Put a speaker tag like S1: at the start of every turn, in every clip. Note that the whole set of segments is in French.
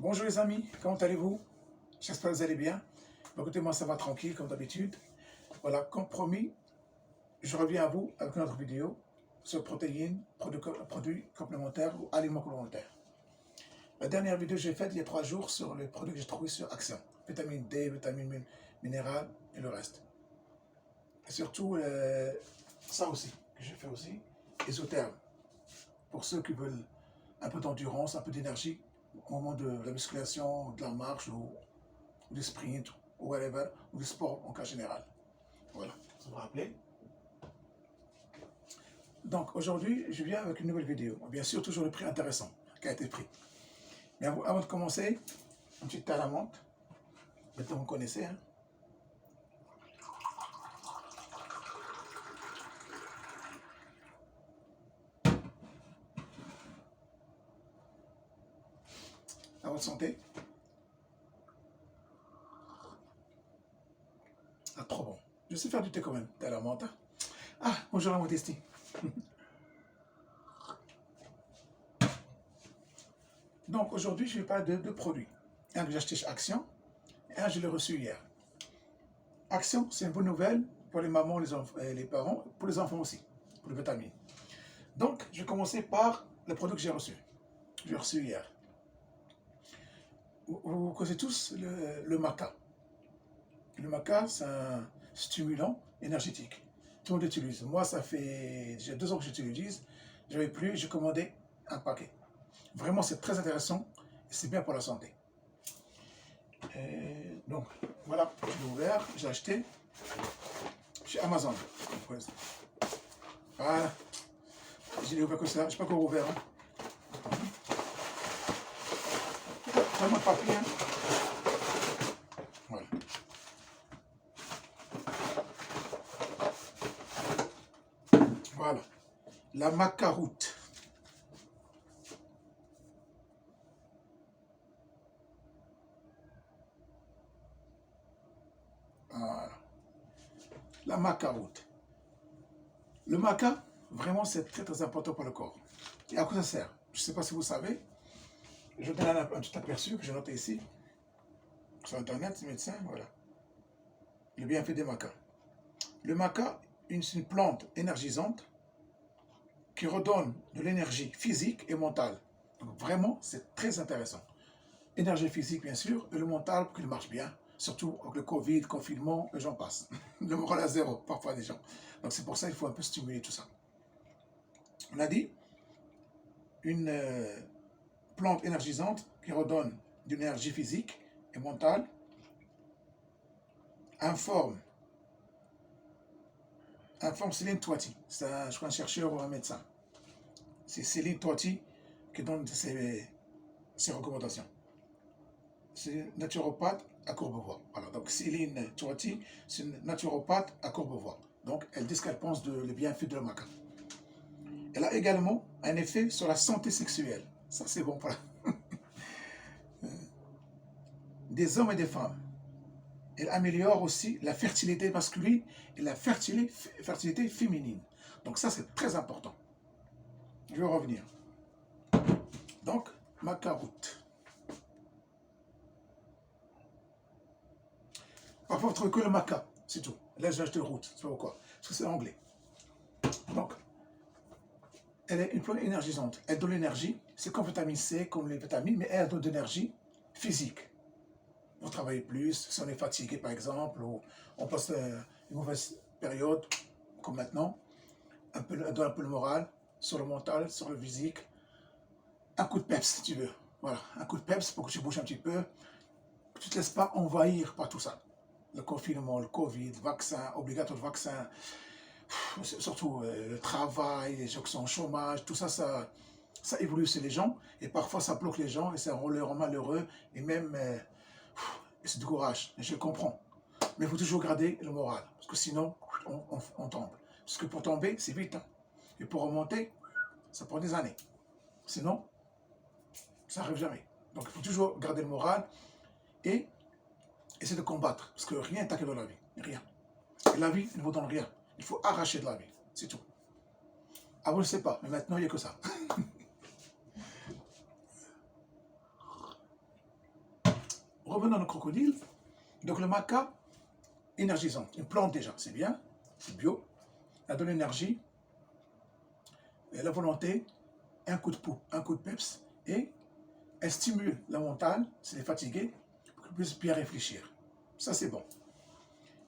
S1: Bonjour les amis, comment allez-vous? J'espère que vous allez bien. Écoutez, moi ça va tranquille comme d'habitude. Voilà, comme promis, je reviens à vous avec une autre vidéo sur protéines, produits complémentaires ou aliments complémentaires. La dernière vidéo que j'ai faite il y a 3 jours sur les produits que j'ai trouvés sur Action. Vitamine D, vitamine minérale et le reste. Et surtout, ça aussi, que j'ai fait aussi, isotherme. Pour ceux qui veulent un peu d'endurance, un peu d'énergie au moment de la musculation, de la marche ou du sprint ou whatever, ou du sport en cas général. Voilà, vous vous rappelez. Donc aujourd'hui, je viens avec une nouvelle vidéo. Bien sûr, toujours le prix intéressant qui a été pris. Mais avant de commencer, une petite thé à la menthe. Maintenant, vous connaissez. Hein. À votre santé. Ah, trop bon. Je sais faire du thé quand même, thé à la menthe. Ah, bonjour à mon testi. Donc aujourd'hui, je vais parler de deux produits. Un que j'ai acheté chez Action et un que je l'ai reçu hier. Action, c'est une bonne nouvelle pour les mamans, les parents, pour les enfants aussi, pour les vitamines. Donc, je vais commencer par le produit que j'ai reçu. J'ai reçu hier. Vous connaissez tous le maca. Le maca, c'est un stimulant énergétique. Tout le monde l'utilise. Moi, ça fait déjà 2 ans que j'utilise. Je n'avais plus, j'ai commandé un paquet. Vraiment, c'est très intéressant et c'est bien pour la santé. Et donc, voilà, je l'ai ouvert, j'ai acheté chez Amazon. Voilà. Je l'ai ouvert comme ça, je ne sais pas encore ouvert. Hein. Vraiment de papier. Hein. Voilà. Voilà. La macaroute. Voilà. La macaroute. Le maca, vraiment, c'est très très important pour le corps. Et à quoi ça sert? Je ne sais pas si vous savez. Je donne un petit aperçu que j'ai noté ici. Sur Internet, médecin, voilà. Le bienfait des macas. Le maca, c'est une plante énergisante qui redonne de l'énergie physique et mentale. Donc vraiment, c'est très intéressant. Énergie physique, bien sûr, et le mental pour qu'il marche bien. Surtout avec le Covid, le confinement, les gens passent. Le moral à zéro, parfois des gens. Donc c'est pour ça qu'il faut un peu stimuler tout ça. On a dit une plante énergisante qui redonne de l'énergie physique et mentale, informe Céline Toiti. C'est je crois un chercheur ou un médecin. C'est Céline Toiti qui donne ses recommandations. C'est naturopathe à Courbevoie. Voilà, donc Céline Toiti, c'est une naturopathe à Courbevoie. Donc elle dit ce qu'elle pense de les bienfaits de la maca. Elle a également un effet sur la santé sexuelle. Ça c'est bon pour la... des hommes et des femmes. Elle améliore aussi la fertilité masculine et la fertilité féminine. Donc ça c'est très important. Je vais revenir. Donc, macaroute. Parfois, vous trouvez que le maca, c'est tout. Là, j'ai acheté le route, c'est pas pourquoi. Parce que c'est anglais. Donc, elle est une plante énergisante. Elle donne l'énergie. C'est comme vitamine C, comme les vitamines, mais elle donne de l'énergie physique. Vous travaillez plus, si on est fatigué, par exemple, ou on passe une mauvaise période, comme maintenant, elle donne un peu le moral, sur le mental, sur le physique. Un coup de peps, si tu veux. Voilà, un coup de peps pour que tu bouges un petit peu, que tu ne te laisses pas envahir par tout ça. Le confinement, le Covid, le vaccin, obligatoire de vaccin, surtout le travail, les gens qui sont au chômage, tout ça, ça évolue chez les gens et parfois ça bloque les gens et ça rend les gens malheureux et même c'est du courage, je comprends. Mais il faut toujours garder le moral parce que sinon on tombe. Parce que pour tomber, c'est vite. Hein. Et pour remonter, ça prend des années. Sinon, ça n'arrive jamais. Donc il faut toujours garder le moral et essayer de combattre. Parce que rien n'est acquis dans la vie. Rien. Et la vie ne vous donne rien. Il faut arracher de la vie. C'est tout. Avant, je ne sais pas. Mais maintenant, il n'y a que ça. revenons au crocodile. Donc le maca, énergisant. Une plante déjà, c'est bien, c'est bio. Elle donne l'énergie, la volonté, un coup de pouls, un coup de peps, et elle stimule la mentale, c'est les fatigués, pour qu'ils puissent bien réfléchir. Ça, c'est bon.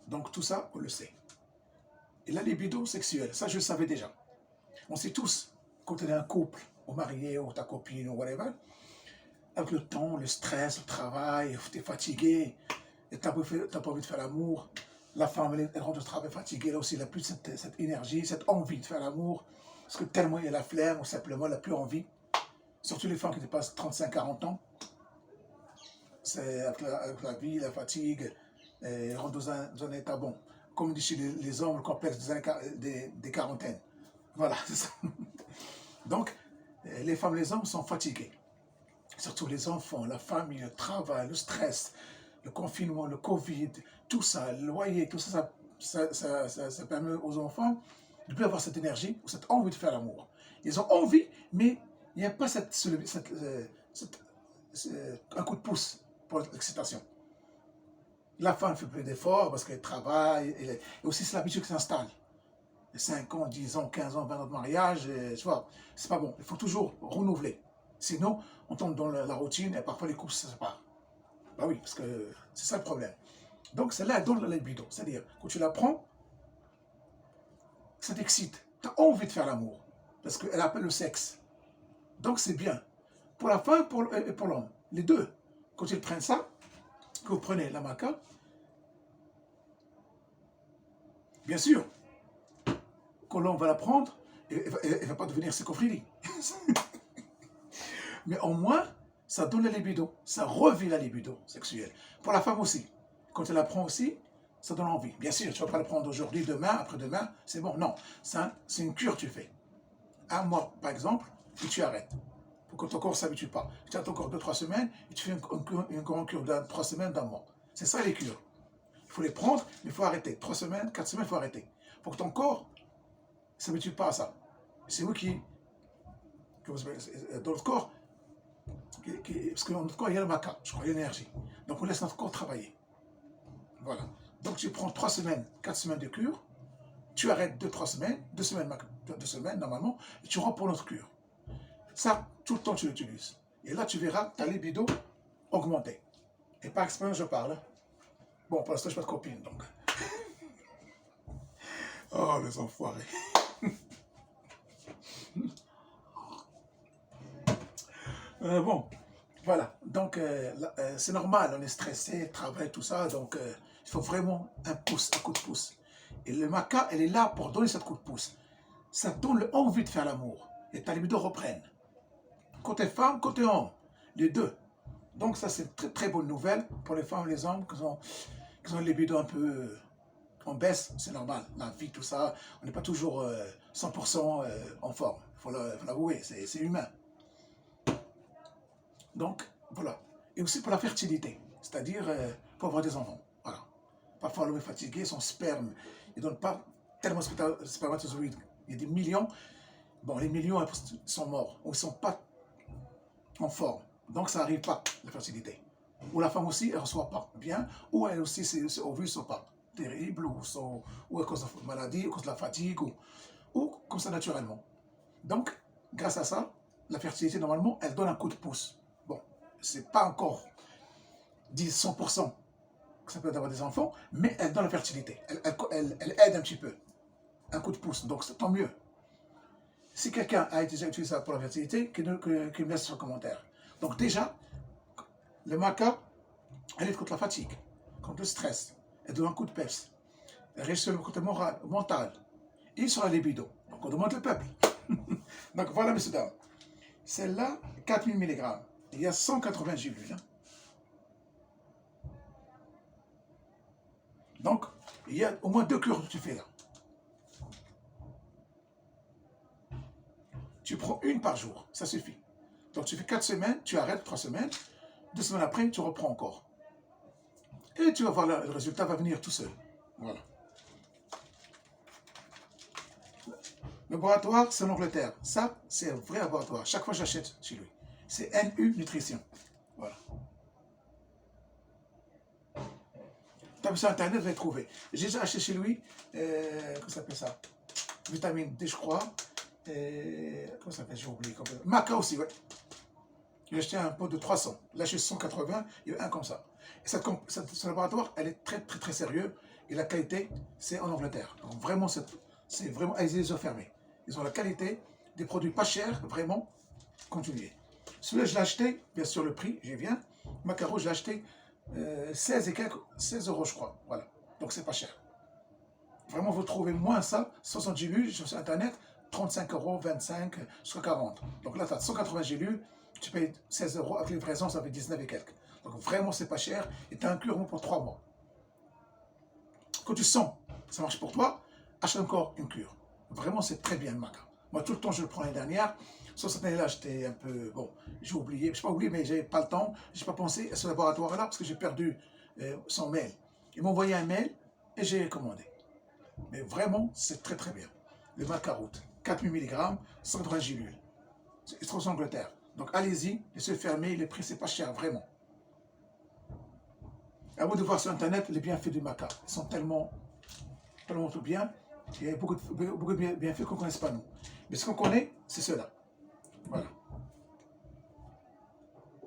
S1: Donc tout ça, on le sait. Et la libido sexuelle, ça, je le savais déjà. On sait tous, quand on est un couple, ou marié, ou ta copine, ou whatever, avec le temps, le stress, le travail, tu es fatigué, et tu n'as pas envie de faire l'amour. La femme, elle rentre du travail fatiguée, là aussi, elle n'a plus cette énergie, cette envie de faire l'amour, parce que tellement il y a la flemme, ou simplement elle n'a plus envie. Surtout les femmes qui dépassent 35-40 ans, c'est avec la vie, la fatigue, elles rentrent dans un état bon. Comme dit chez les hommes, le complexe des quarantaines. Voilà, c'est ça. Donc, les femmes et les hommes sont fatigués. Surtout les enfants, la famille, le travail, le stress, le confinement, le Covid, tout ça, le loyer, tout ça, ça permet aux enfants de ne plus avoir cette énergie ou cette envie de faire l'amour. Ils ont envie, mais il n'y a pas un coup de pouce pour l'excitation. La femme fait plus d'efforts parce qu'elle travaille, et aussi c'est l'habitude qui s'installe. 5 ans, 10 ans, 15 ans, 20 ans de mariage, tu vois, c'est pas bon. Il faut toujours renouveler. Sinon, on tombe dans la routine et parfois les couples se séparent. Bah oui, parce que c'est ça le problème. Donc celle-là, elle donne la libido. C'est-à-dire, quand tu la prends, ça t'excite. Tu as envie de faire l'amour. Parce qu'elle appelle le sexe. Donc c'est bien. Pour la femme et pour l'homme. Les deux. Quand ils prennent ça, que vous prenez la maca, bien sûr, quand l'homme va la prendre, elle ne va pas devenir psychophrénie. Mais au moins, ça donne la libido. Ça revit la libido sexuelle. Pour la femme aussi. Quand elle la prend aussi, ça donne envie. Bien sûr, tu ne vas pas la prendre aujourd'hui, demain, après-demain, c'est bon. Non, c'est une cure que tu fais. Un mois, par exemple, et tu arrêtes. Pour que ton corps ne s'habitue pas. Tu attends encore 2-3 semaines, et tu fais une grande cure de 3 semaines, d'un mois. C'est ça les cures. Il faut les prendre, mais il faut arrêter. 3 semaines, 4 semaines, il faut arrêter. Pour que ton corps ne s'habitue pas à ça. C'est vous qui, dans notre corps, parce que dans notre corps, il y a le maca, je crois, il y a l'énergie. Donc on laisse notre corps travailler. Voilà. Donc tu prends 3 semaines, 4 semaines de cure, tu arrêtes 2-3 semaines, 2 semaines normalement, et tu reprends notre cure. Ça, tout le temps tu l'utilises. Et là, tu verras ta libido augmenter. Et par expérience, je parle. Bon, pour l'instant, je n'ai pas de copine, donc. Oh, les enfoirés. Bon, voilà. Donc, c'est normal, on est stressé, travail, tout ça. Donc, il faut vraiment un coup de pouce. Et le maca, elle est là pour donner ce coup de pouce. Ça donne envie de faire l'amour. Et ta libido reprenne. Côté femme, côté homme. Les deux. Donc, ça, c'est une très, très bonne nouvelle pour les femmes et les hommes qui ont une libido un peu en baisse. C'est normal. La vie, tout ça, on n'est pas toujours 100% en forme. Il faut l'avouer, c'est humain. Donc, voilà. Et aussi pour la fertilité, c'est-à-dire pour avoir des enfants. Voilà. Parfois, l'homme est fatigué, son sperme, il ne donne pas tellement de spermatozoïdes. Il y a des millions. Bon, les millions sont morts, ou ils ne sont pas en forme. Donc, ça n'arrive pas, la fertilité. Ou la femme aussi, elle ne reçoit pas bien, ou elle aussi, ses ovules ne sont pas terribles, ou à cause de maladie, à cause de la fatigue, ou comme ça naturellement. Donc, grâce à ça, la fertilité, normalement, elle donne un coup de pouce. Bon, c'est pas encore 100% que ça peut avoir des enfants, mais elle donne la fertilité. Elle aide un petit peu. Un coup de pouce, donc tant mieux. Si quelqu'un a déjà utilisé ça pour la fertilité, qu'il me laisse son commentaire. Donc déjà, le maca, elle aide contre la fatigue, contre le stress, elle donne un coup de peps, elle reste sur le côté mental, et sur la libido. Donc on demande le peuple. Donc voilà, messieurs, dames. Celle-là, 4000 mg. Il y a 180 gélules. Hein. Donc, il y a au moins 2 cures que tu fais là. Tu prends une par jour, ça suffit. Donc tu fais 4 semaines, tu arrêtes 3 semaines, 2 semaines après, tu reprends encore. Et tu vas voir, le résultat va venir tout seul. Voilà. Le laboratoire, c'est en Angleterre. Ça, c'est un vrai laboratoire. Chaque fois, j'achète chez lui. C'est NU Nutrition. Voilà. Même sur Internet, vous allez trouver. J'ai déjà acheté chez lui, comment ça s'appelle ça? Vitamine D, je crois. Comment ça s'appelle? J'ai oublié. Maca aussi, ouais. J'ai acheté un pot de 300. Là, j'ai 180, il y a un comme ça. Et ce laboratoire, elle est très, très, très sérieux. Et la qualité, c'est en Angleterre. Donc vraiment, c'est vraiment, ils les ont fermés. Ils ont la qualité, des produits pas chers, vraiment, continuez. Celui-là, je l'ai acheté, bien sûr, le prix, j'y viens. Macaro, je l'ai acheté 16 et quelques, 16 euros, je crois. Voilà. Donc, c'est pas cher. Vraiment, vous trouvez moins ça, 60 gélules sur Internet, 35 euros, 25, jusqu'à 40. Donc là, tu as 180 gélules, tu payes 16 euros, avec livraison, ça fait 19 et quelques. Donc vraiment, c'est pas cher, et tu as un cure pour 3 mois. Quand tu sens ça marche pour toi, achète encore une cure. Vraiment, c'est très bien le maca. Moi, tout le temps, je le prends l'année dernière. Sur cette année-là, j'étais un peu... Bon, j'ai oublié. Je n'ai pas oublié, mais j'avais pas le temps. Je n'ai pas pensé à ce laboratoire-là parce que j'ai perdu son mail. Ils m'ont envoyé un mail et j'ai commandé. Mais vraiment, c'est très très bien. Le macaroute, 4000 mg, 180 gélules. C'est trop en Angleterre. Donc allez-y, laissez fermer, les prix, c'est pas cher, vraiment. À vous de voir sur Internet les bienfaits du maca. Ils sont tellement tout bien. Il y a beaucoup de bienfaits qu'on ne connaisse pas nous. Mais ce qu'on connaît, c'est cela. Voilà.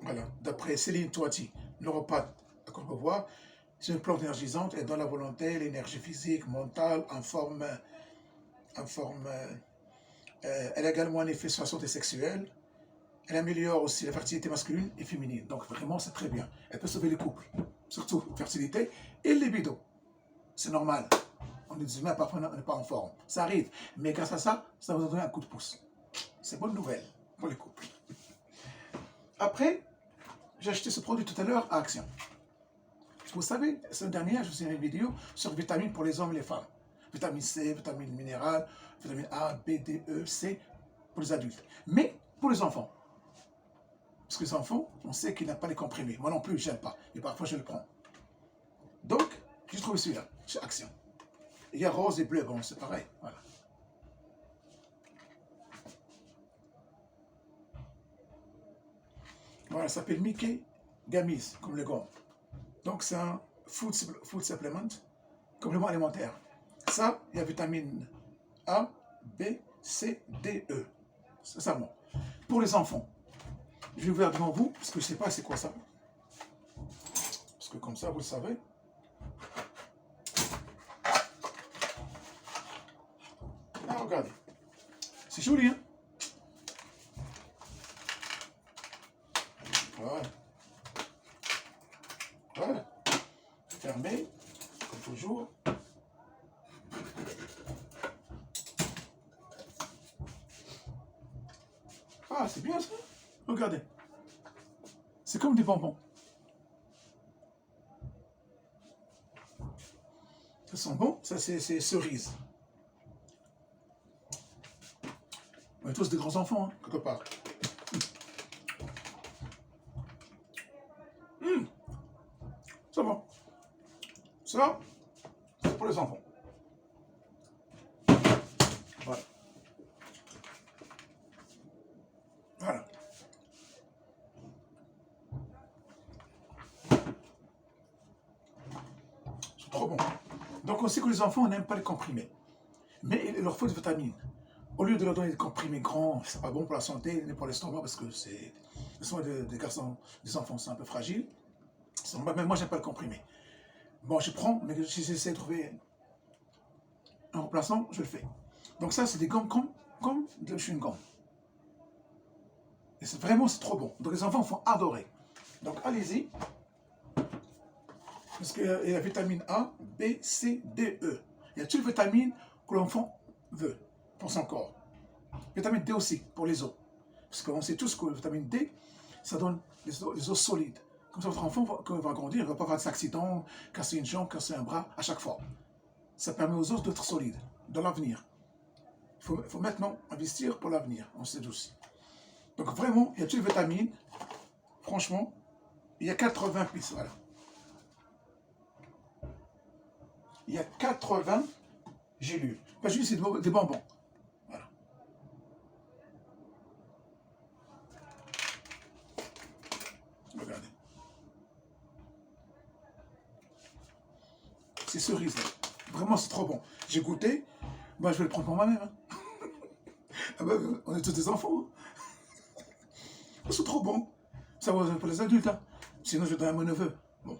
S1: Voilà. D'après Céline Toiti, neuropathe, qu'on peut voir, c'est une plante énergisante et dans la volonté, l'énergie physique, mentale, elle a également un effet sur la santé sexuelle. Elle améliore aussi la fertilité masculine et féminine. Donc vraiment, c'est très bien. Elle peut sauver les couples, surtout fertilité et le libido. C'est normal. On est des humains, parfois on n'est pas en forme. Ça arrive. Mais grâce à ça, ça va vous donner un coup de pouce. C'est bonne nouvelle pour les couples. Après, j'ai acheté ce produit tout à l'heure à Action. Vous savez, la semaine dernière, je vous ai fait une vidéo sur vitamines pour les hommes et les femmes. Vitamine C, vitamine minérale, vitamine A, B, D, E, C pour les adultes. Mais pour les enfants. Parce que les enfants, on sait qu'ils n'aiment pas les comprimés. Moi non plus, je n'aime pas. Et parfois, je le prends. Donc, j'ai trouvé celui-là, chez Action. Il y a rose et bleu, bon, c'est pareil. Voilà. Voilà, ça s'appelle Mickey Gummies, comme le gomme. Donc, c'est un food supplement, complément alimentaire. Ça, il y a vitamine A, B, C, D, E. C'est ça, bon. Pour les enfants, je vais ouvrir devant vous, parce que je ne sais pas c'est quoi ça. Parce que comme ça, vous le savez. Ah, regardez. C'est joli, hein? Voilà. Voilà. Fermé, comme toujours. Ah, c'est bien ça. Regardez. C'est comme des bonbons. Ça sent bon. Ça, c'est cerise. On est tous des grands enfants, hein, quelque part. Ça va. Ça, c'est pour les enfants. Voilà. Voilà. C'est trop bon. Donc on sait que les enfants n'aiment pas les comprimés. Mais il leur faut des vitamines. Au lieu de leur donner des comprimés grands, c'est pas bon pour la santé, ni pour l'estomac, parce que c'est... L'estomac des garçons, des enfants, c'est un peu fragile. Même moi, j'aime pas le comprimé. Bon, je prends, mais si j'essaie de trouver un remplaçant, je le fais. Donc ça, c'est des gommes comme de chewing-gum. Et c'est vraiment, c'est trop bon. Donc les enfants vont adorer. Donc allez-y. Parce qu'il y a la vitamine A, B, C, D, E. Il y a toutes les vitamines que l'enfant veut pour son corps. Vitamine D aussi, pour les os. Parce qu'on sait tous que la vitamine D, ça donne les os solides. Comme ça, votre enfant, quand il va grandir, il ne va pas avoir d'accident, casser une jambe, casser un bras à chaque fois. Ça permet aux os d'être solides dans l'avenir. Il faut maintenant investir pour l'avenir, on sait aussi. Donc vraiment, il y a toutes les vitamines. Franchement, il y a 80 pistes, voilà. Il y a 80 gélules. Pas juste, c'est des bonbons. Voilà. Regardez. c'est cerise. Vraiment, c'est trop bon. J'ai goûté. Moi, je vais le prendre pour moi-même. Hein. Ah bah, on est tous des enfants. C'est trop bon. Ça va pour les adultes. Hein. Sinon, je donne à mon neveu. Bon.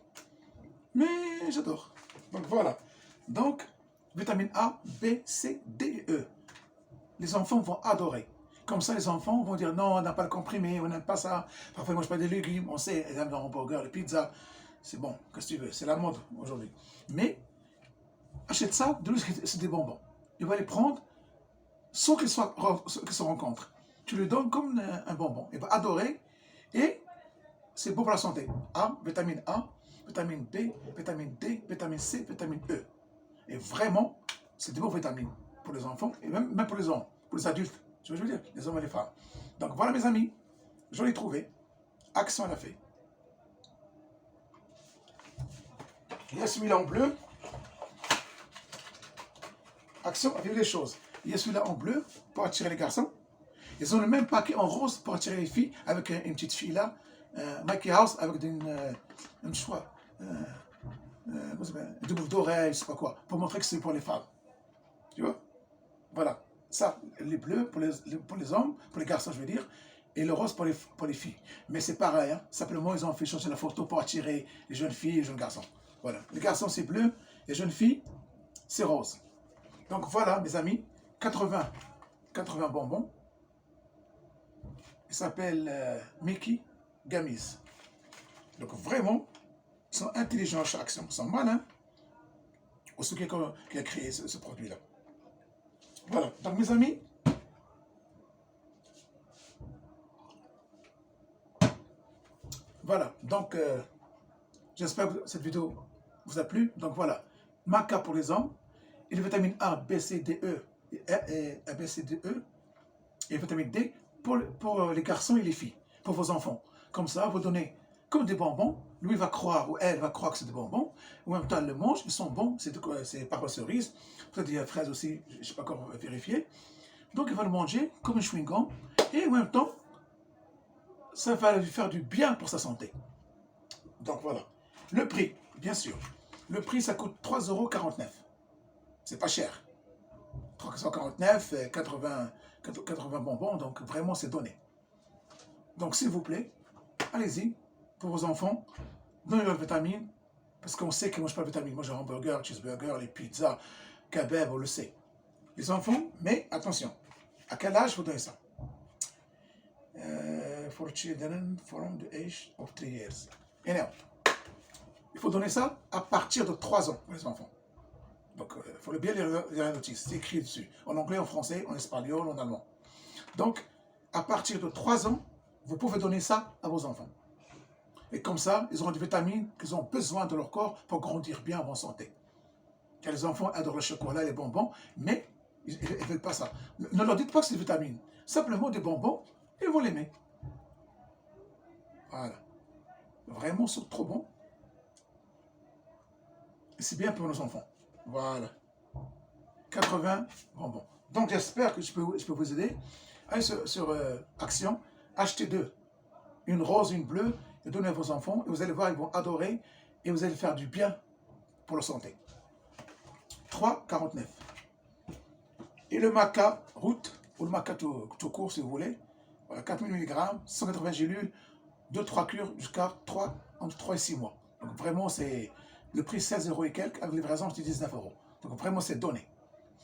S1: Mais j'adore. Donc voilà. Donc, vitamine A, B, C, D et E. Les enfants vont adorer. Comme ça, les enfants vont dire non, on n'a pas le comprimé, on n'aime pas ça. Parfois, ils ne mangent pas des légumes. On sait, ils aiment le hamburger, les pizzas. C'est bon, qu'est-ce que tu veux, c'est la mode aujourd'hui. Mais, achète ça, c'est des bonbons. Il va les prendre sans qu'ils se rencontrent. Tu lui donnes comme un bonbon. Il va adorer et c'est bon pour la santé. A, vitamine B, vitamine D, vitamine C, vitamine E. Et vraiment, c'est des bonnes vitamines pour les enfants et même pour les hommes, pour les adultes. Tu vois ce que je veux dire, les hommes et les femmes. Donc voilà mes amis, je l'ai trouvé. Action à la fait. Il y a celui-là en bleu. Action a vu les choses. Il y a celui-là en bleu pour attirer les garçons. Ils ont le même paquet en rose pour attirer les filles avec une petite fille là. Mickey House avec un choix. Une double d'oreille, je sais pas quoi. Pour montrer que c'est pour les femmes. Tu vois? Voilà. Ça, les bleus pour les hommes, pour les garçons, je veux dire, et le rose pour les filles. Mais c'est pareil, hein. Simplement, ils ont fait changer la photo pour attirer les jeunes filles et les jeunes garçons. Voilà. Les garçons, c'est bleu, les jeunes filles, c'est rose. Donc voilà, mes amis, 80 bonbons. Il s'appelle Mickey Gummies. Donc vraiment, ils sont intelligents à chaque action, ils sont malins. Ou ceux qui a créé ce produit-là. Voilà, donc mes amis, voilà, donc j'espère que cette vidéo vous a plu. Donc voilà, Maca pour les hommes, et les vitamines A, B, C, D, E, et B, C, D, E, et les vitamines D pour les garçons et les filles, pour vos enfants. Comme ça, vous donnez comme des bonbons, lui va croire, ou elle va croire que c'est des bonbons, ou en même temps elle le mange, ils sont bons, c'est parfois cerise, peut-être il y a fraise aussi, je ne sais pas comment vérifier. Donc il va le manger comme un chewing-gum, et en même temps, ça va lui faire du bien pour sa santé. Donc voilà. Le prix, bien sûr. Le prix, ça coûte 3,49 €. C'est pas cher. 3,49 €, 80 bonbons, donc vraiment c'est donné. Donc s'il vous plaît, allez-y, pour vos enfants, donnez leurs vitamines, parce qu'on sait qu'ils ne mangent pas de vitamines. Moi j'ai hamburger, cheeseburger, les pizzas, kebab, on le sait. Les enfants, mais attention, à quel âge vous donnez ça? For children from the age of 3 years. Et non. Il faut donner ça à partir de 3 ans pour les enfants. Donc, il faut bien lire la notice. C'est écrit dessus. En anglais, en français, en espagnol, en allemand. Donc, à partir de 3 ans, vous pouvez donner ça à vos enfants. Et comme ça, ils auront des vitamines qu'ils ont besoin de leur corps pour grandir bien en bonne santé. Car les enfants adorent le chocolat, les bonbons, mais ils ne veulent pas ça. Ne leur dites pas que c'est des vitamines. Simplement des bonbons, et ils vont l'aimer. Voilà. Vraiment, c'est trop bon. Et c'est bien pour nos enfants. Voilà. 80 bonbons. Donc, j'espère que je peux vous aider. Allez sur Action, achetez 2. Une rose, une bleue, et donnez à vos enfants. Et vous allez voir, ils vont adorer. Et vous allez faire du bien pour leur santé. 3,49 €. Et le maca route, ou le maca tout court, si vous voulez. Voilà, 4000 mg, 180 gélules, 2-3 cures jusqu'à entre 3 et 6 mois. Donc vraiment, c'est le prix 16 € et quelques, avec livraison, je dis 19 €. Donc vraiment, c'est donné.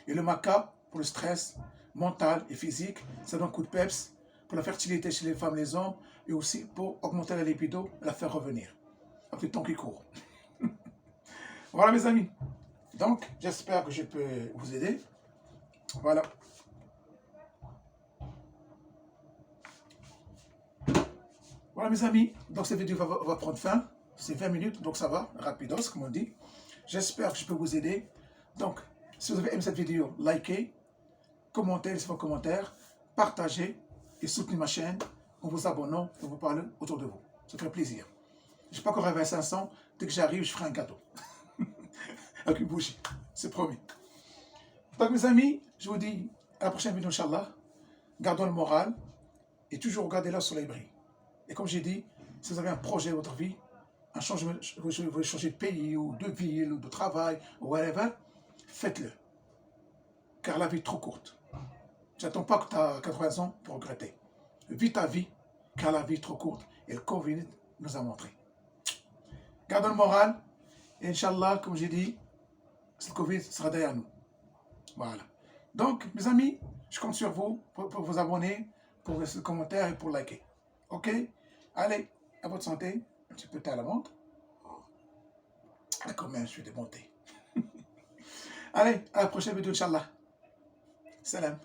S1: Et le maca, pour le stress mental et physique, ça donne un coup de peps pour la fertilité chez les femmes et les hommes, et aussi pour augmenter la libido et la faire revenir, avec le temps qui court. Voilà mes amis. Donc, j'espère que je peux vous aider. Voilà. Voilà mes amis, donc cette vidéo va prendre fin, c'est 20 minutes, donc ça va, rapidos comme on dit. J'espère que je peux vous aider. Donc, si vous avez aimé cette vidéo, likez, commentez, laissez vos commentaires, partagez et soutenez ma chaîne en vous abonnant et en vous parlant autour de vous. Ça ferait plaisir. Je n'ai pas encore arrivé à 500, dès que j'arrive, je ferai un gâteau. Avec une bougie, c'est promis. Donc mes amis, je vous dis à la prochaine vidéo, Inch'Allah. Gardons le moral et toujours regardez là sur les bris. Et comme j'ai dit, si vous avez un projet dans votre vie, un changement, vous voulez changer de pays ou de ville ou de travail ou whatever, faites-le. Car la vie est trop courte. J'attends pas que tu as 80 ans pour regretter. Vis ta vie, car la vie est trop courte. Et le Covid nous a montré. Gardons le moral. Et Inch'Allah, comme j'ai dit, le Covid sera derrière nous. Voilà. Donc, mes amis, je compte sur vous pour vous abonner, pour laisser le commentaire et pour liker. Ok? Allez, à votre santé. Un petit peu de thé à la menthe. Ah, quand même, je suis démonté. Allez, à la prochaine vidéo, Inch'Allah. Salam.